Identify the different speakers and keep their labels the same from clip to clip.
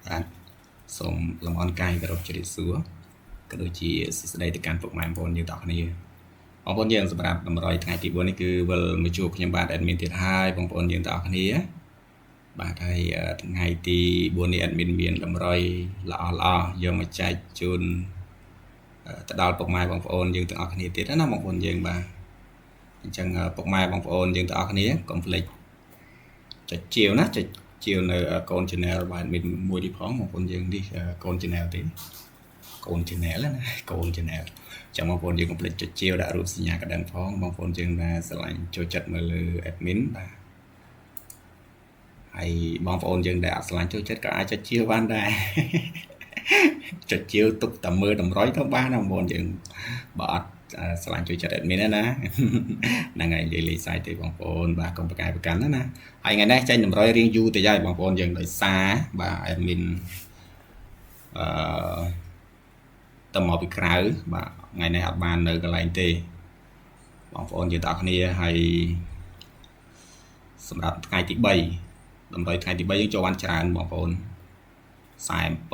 Speaker 1: បាទសូមលំអរកាយគោរពជ្រាបសួរក៏ដូចជាសួស្តីទៅកាន់ពុកម៉ែបងប្អូនយើងទាំងអស់គ្នាបងប្អូនយើងសម្រាប់តម្រុយថ្ងៃទី4នេះគឺវិលមកជួបខ្ញុំបាទ admin ទៀតហើយបងប្អូនយើងទាំងអស់គ្នាបាទហើយថ្ងៃទី4នេះ admin មានតម្រុយល្អយកមកចែកជូនទៅដល់ពុកម៉ែបងប្អូនយើងទាំងអស់គ្នាទៀតណាបងប្អូនយើងបាទអញ្ចឹងពុកម៉ែបងប្អូនយើងទាំងអស់គ្នាកុំភ្លេចចុចជាវណាចុចជាវនៅកូន channel បាទមានមួយទៀតផងបងប្អូនយើងនេះកូន channel ទេកូន channel ណាកូន channel ចាំបងប្អូនយើងកុំភ្លេចចុចជាវដាក់រូបសញ្ញាកណ្ដឹងផងបងប្អូនយើងដែលស្រឡាញ់ចូលចិត្តមើលលើ admin បាទហើយបងប្អូនយើងដែលអត់ស្រឡាញ់ចូលចិត្តក៏អាចចុចជាវបានដែរចុចជាវទុកតែមើលតម្រុយទៅបានបងប្អូនយើងបើអត់ស្រឡាញ់ជួយចិត្ត admin ណាហ្នឹងហើយនិយាយលេខសាយទេបងប្អូនបាទកុំប្រកែកប្រកាន់ណាហើយថ្ងៃនេះចេញតម្រុយរៀងយូរទៅហើយបងប្អូនយើងដោយសារបាទ admin ទៅមកពីក្រៅបាទថ្ងៃនេះអត់បាននៅកន្លែងទេបងប្អូនយើងទាំងអស់គ្នាហើយសម្រាប់ថ្ងៃទី3តម្រុយថ្ងៃទី3យើងចូលបានច្រើនបងប្អូន47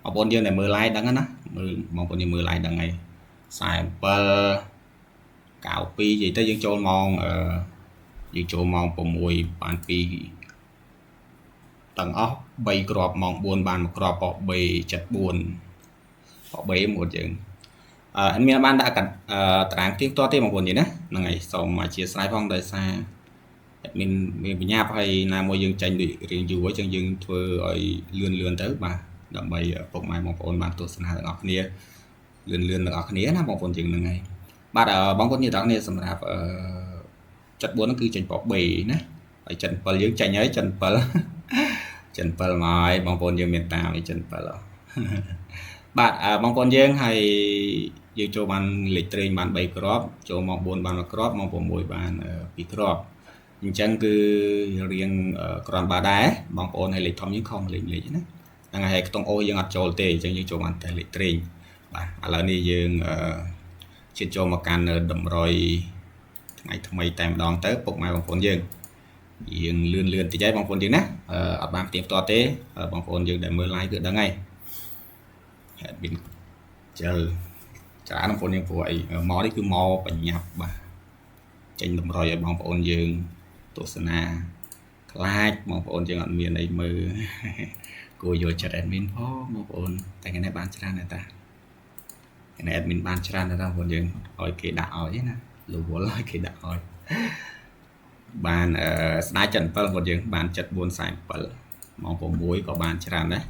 Speaker 1: បងប្អូនយើងដែលមើល live ដឹងណាមើលបងប្អូនយើងមើល live ដឹងហើយ47 92និយាយទៅយើងចូលម៉ោងយើងចូលម៉ោង6បាន2ទាំងអស់3គ្រាប់ម៉ោង4បាន1គ្រាប់ប៉ប B74 ប៉ប B មួយយើងអត់មានបានដាក់តារាងទៀងទាត់ទេបងប្អូនយីណាហ្នឹងហើយសូមអធិស្ឋានផងដោយសារមានបញ្ញាប់ហើយណាមួយយើងចាញ់ដូចរៀងយូរអញ្ចឹងយើងធ្វើឲ្យលឿនទៅបាទដើម្បីពុកម៉ែបងប្អូនបានទស្សនាទាំងអស់គ្នាលឿនទាំងអស់គ្នាណាបងប្អូនយើងហ្នឹងហើយបាទបងប្អូនយើងទាំងអស់គ្នាសម្រាប់74ហ្នឹងគឺចេញប៉ប B ណាហើយ77យើងចាញ់ហើយ77មកហើយបងប្អូនយើងមានតាមចិន7បាទបងប្អូនយើងហើយយើងចូលបានលេខត្រេងបាន3គ្រាប់ចូលមក4បាន1គ្រាប់មក6បាន2គ្រាប់អញ្ចឹងគឺរៀងគ្រាន់បើដែរបងប្អូនហើយលេខធំយើងខំលេខណាហ្នឹងហើយខ្ទង់អូយើងអត់ចូលទេអញ្ចឹងយើងចូលបានតែលេខត្រេងបាទឥឡូវនេះយើងជិះចូលមកកាន់តម្រុយថ្ងៃថ្មីតែម្ដងទៅពុកម៉ែបងប្អូនយើងលឿនតិចហើយបងប្អូនយើងណាអត់បានផ្ទៀងផ្ទាត់ទេបងប្អូនយើងដែលមើល live គឺដឹងហើយមានជើច្រើនបងប្អូនយើងព្រោះអីមកនេះគឺមកបញ្ញាប់បាទចេញតម្រុយឲ្យបងប្អូនយើងទស្សនាខ្លាចបងប្អូនយើងអត់មានអីមើលគួរយល់ចិត្ត admin ផងបងប្អូនតែថ្ងៃនេះបានច្រើនដែរតាថ្ងៃនេះ admin បានច្រើនដែរបងប្អូនយើងឲ្យគេដាក់ឲ្យណាលវល់ឲ្យគេដាក់ឲ្យបានស្ដាយ77បងប្អូនយើងបាន7447ម៉ោង6ក៏បានច្រើនដែរ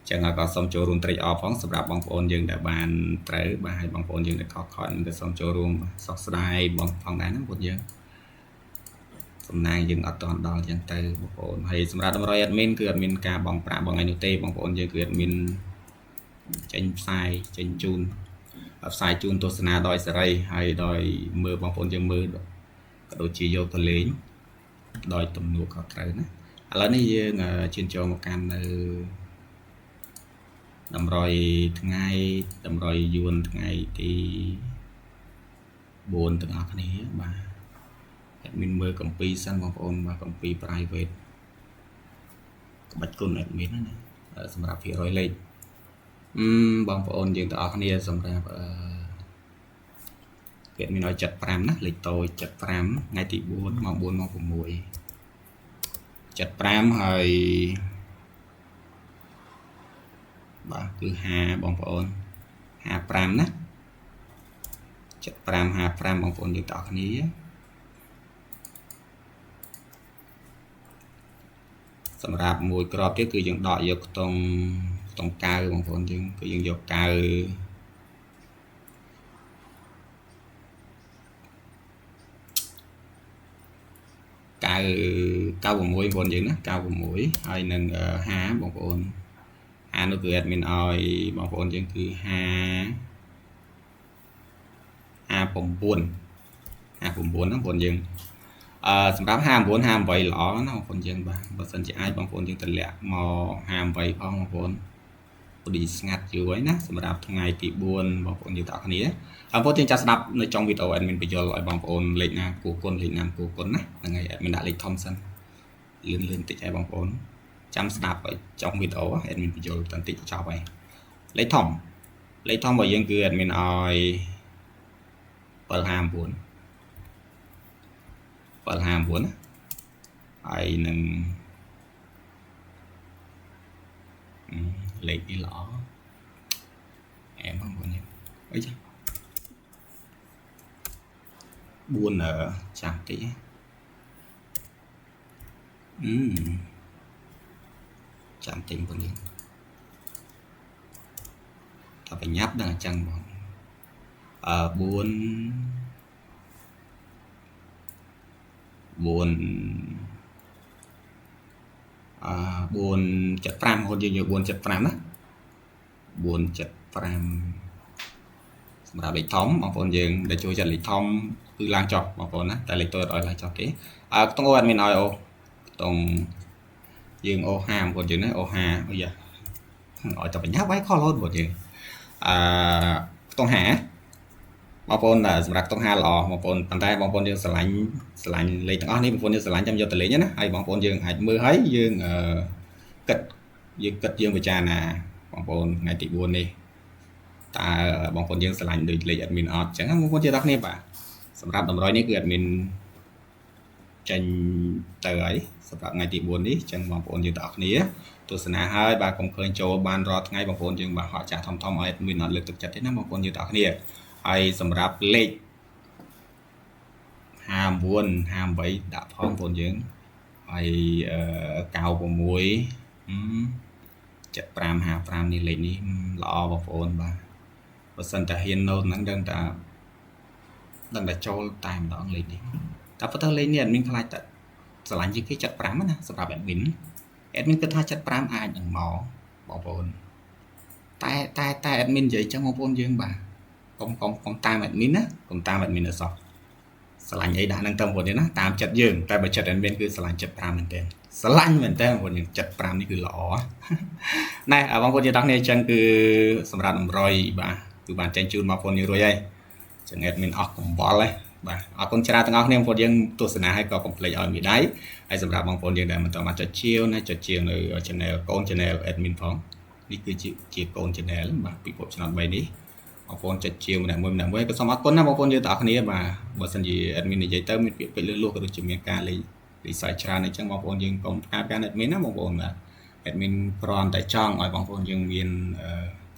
Speaker 1: ចឹងក៏សូមចូលរួមត្រេកអរផងសម្រាប់បងប្អូនយើងដែលបានត្រូវបាទហើយបងប្អូនយើងដែលខកខានក៏សូមចូលរួមសោកស្ដាយបងផងដែរណាបងប្អូនយើងសំណាងយើងអត់ទាន់ដល់ចឹងទៅបងប្អូនហើយសម្រាប់តម្រុយ admin គឺអត់មានការបងប្រាក់បងអីនោះទេបងប្អូនយើងគឺ admin ចេញផ្សាយចេញជូនផ្សាយជូនទស្សនាដោយសេរីហើយដោយមើលបងប្អូនយើងមើលក៏ដូចជាយកទៅលេងដោយទំនួលខុសត្រូវណាឥឡូវនេះយើងជឿនចូលមកកាន់នៅតម្រុយថ្ងៃតម្រុយយួនថ្ងៃទី4ទាំងអស់គ្នាបាទadmin មើលកំពីសិនបងប្អូនបាទកំពី private ក្បាច់គុណ admin ណាសម្រាប់ភាគរយលេខបងប្អូនយើងទាំងអស់គ្នាសម្រាប់គេមានឲ្យ75ណាលេខតូច75ថ្ងៃទី4ម៉ោង4ម៉ោង6 75ហើយបាទគឺ50បងប្អូន55ណា75 55បងប្អូនយើងទាំងអស់គ្នាសម្រាប់មួយក្របទៀតគឺយើងដកយកខ្ទង់កៅបងប្អូនយើងគឺយើងយកកៅ96បងប្អូនយើងណា96ហើយនឹង50បងប្អូននោះគឺ admin ឲ្យបងប្អូនយើងគឺ59ណាបងប្អូនយើងសម្រាប់59 58ល្អណាបងប្អូនយើងបាទបើសិនជាអាចបងប្អូនយើងតម្លាក់មក58ផងបងប្អូនពូឌីស្ងាត់យូរហើយណាសម្រាប់ថ្ងៃទី4បងប្អូនយើងទាំងអស់គ្នាបងប្អូនយើងចាស់ស្ដាប់នៅtrongវីដេអូ admin បញ្យល់ឲ្យបងប្អូនលេខណាគួរគុណលេខណាគួរគុណណាហ្នឹងហើយ admin ដាក់លេខធំសិនលឿនតិចហើយបងប្អូន ចាំស្ដាប់ចុងវីដេអូ admin បញ្យល់បន្តិចចប់ហើយលេខធំរបស់យើងគឺ admin ឲ្យ759ហើយនឹងលេខនេះល្អអែមបងប្អូនអីចា4ចាំតិចចាំតិចបងប្អូនតែបញ្ញាប់ដល់អញ្ចឹងបង475ហូតយើងយក475ណា475សម្រាប់លេខធំបងប្អូនយើងដែលចូលចិត្តលេខធំគឺឡើងចុះបងប្អូនណាតែលេខតូចឲ្យឡើងចុះគេខ្ទង់អូអត់មានឲ្យអូខ្ទង់យើងអូ50បងប្អូនយើងណាអូ50អូយ៉ាឲ្យតែបញ្ញាប់ហើយខុសរហូតបងប្អូនយើងខ្ទង់50បងប្អូនសម្រាប់ខ្ទង់50ល្អបងប្អូនប៉ុន្តែបងប្អូនយើងស្រឡាញ់លេខទាំងអស់នេះបងប្អូនយើងស្រឡាញ់ចាំយកទៅលេងណាហើយបងប្អូនយើងអាចមើលហើយយើងគិតយើងពិចារណាបងប្អូនថ្ងៃទី4នេះតើបងប្អូនយើងស្រឡាញ់ដូចលេខ admin អត់អញ្ចឹងបងប្អូនយើងទាំងគ្នាបាទសម្រាប់តម្រុយនេះគឺ admin ចេញទៅហើយសម្រាប់ថ្ងៃទី4នេះអញ្ចឹងបងប្អូនយើងទាំងអស់គ្នាទស្សនាហើយបាទកុំឃើញចូលបានរាល់ថ្ងៃបងប្អូនយើងបាទហត់ចាស់ធំឲ្យ admin អត់លើកទឹកចិត្តទេណាបងប្អូនយើងទាំងអស់គ្នាហើយសម្រាប់លេខ59 58ដាក់ផងបងប្អូនយើងហើយ96 75 55នេះលេខនេះល្អបងប្អូនបាទបើសិនតែហ៊ានណូតហ្នឹងដឹងតែចូលតែម្ដងលេខនេះតែប៉ុន្តែលេខនេះ admin ខ្លាចតែស្រឡាញ់ជាងគេ75ណាសម្រាប់ admin គិតថា75អាចនឹងមកបងប្អូនតែ admin និយាយចឹងបងប្អូនយើងបាទកុំតាម admin ណាកុំតាម admin អសោះស្រឡាញ់អីដាក់នឹងទៅបងប្អូនណាតាមចិត្តយើងតែបើចិត្ត admin គឺស្រឡាញ់75មែនទែនស្រឡាញ់មែនតើបងប្អូន75នេះគឺល្អណែបងប្អូនយើងទាំងគ្នាអញ្ចឹងគឺសម្រាប់តម្រុយបាទគឺបានចេញជូនមកបងប្អូនយើងរួចហើយចឹង admin អស់កំបល់ហើយបាទអរគុណច្រើនទាំងអស់គ្នាបងប្អូនយើងទស្សនាហើយកុំភ្លេចឲ្យមេដៃហើយសម្រាប់បងប្អូនយើងដែលមិនទាន់បានចុចជាវណាចុចជាវនៅ channel កូន channel admin ផងនេះគឺជាកូន channel បាទពិភពឆ្នាំ3នេះបងប្អូនចុចជាវម្នាក់មួយក៏សូមអរគុណណាបងប្អូនយើងទាំងអស់គ្នាបាទបើសិនជា admin និយាយទៅមានពាក្យពេចន៍លឺក៏ដូចជាមានការលេខសាយច្រើនអញ្ចឹងបងប្អូនយើងកុំផ្អាកការ admin ណាបងប្អូនបាទ admin គ្រាន់តែចង់ឲ្យបងប្អូនយើងមាន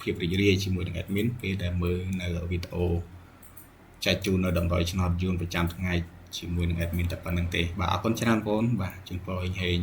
Speaker 1: ភាពរីករាយជាមួយនឹង admin ពេលដែលមើលនៅវីដេអូចែកជូននៅតម្រុយឆ្នោតយួនប្រចាំថ្ងៃជាមួយនឹង admin តែប៉ុណ្្នឹងទេបាទអរគុណច្រើនបងប្អូនបាទជូនពរហេង